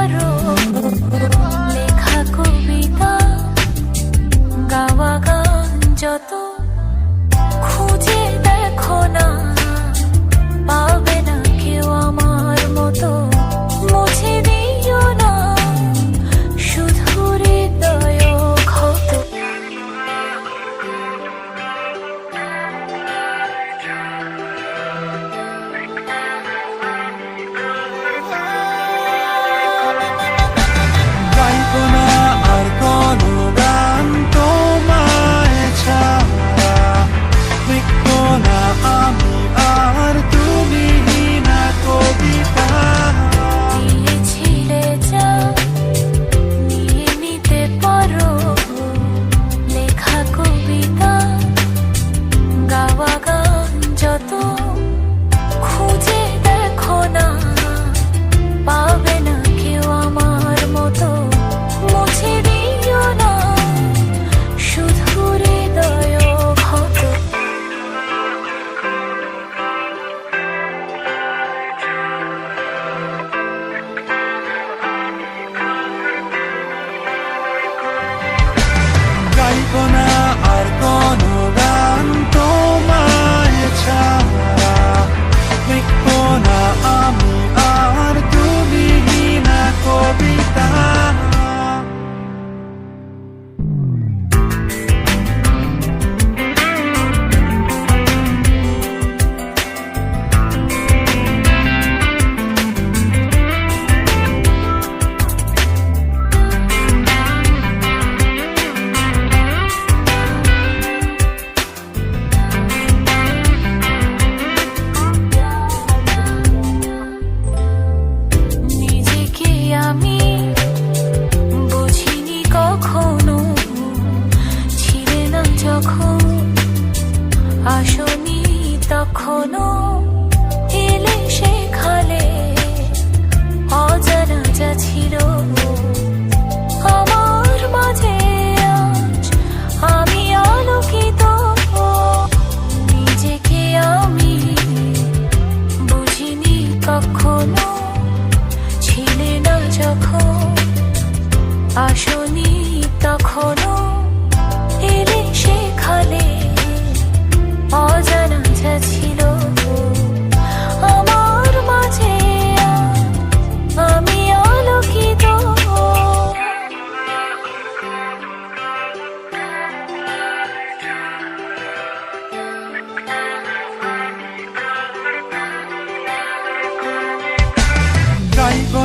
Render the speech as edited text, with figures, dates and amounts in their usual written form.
পড়ো লেখা কবিতা গাওয়া গান যত খুঁজে দেখো না পাবে না কেউ আমার মতো মুছে দিও না শুধু হৃদয় ক্ষত গাইবো না আর কোনো গান তোমায় ছাড়া, লিখবো না আমি আর তুমি না কবিতা। দিয়েছিলে যা নিয়ে নিতে পারো লেখা কবিতা গাওয়া গান যত খুঁজে দেখো না পাবে না কেউ আমার মতো মুছে দিও না শুধু হৃদয় ক্ষত গাইবো না আর কোনো গান তোমায় ছাড়া, লিখবো না আমি আর তুমি না কবিতা। নিজেকে আমি বুঝিনি কখনো ছিলে না যখন আসনি তখনো এলে সেখানে অজানা যা ছিল আমার মাঝে আজ আমি আলোকিত নিজেকে আমি বুঝিনি কখনো ছিলে না যখন আসনি তখনো এলে সেখানে অজানা যা ছিল আমার মাঝে আমি আলোকিত গাইবো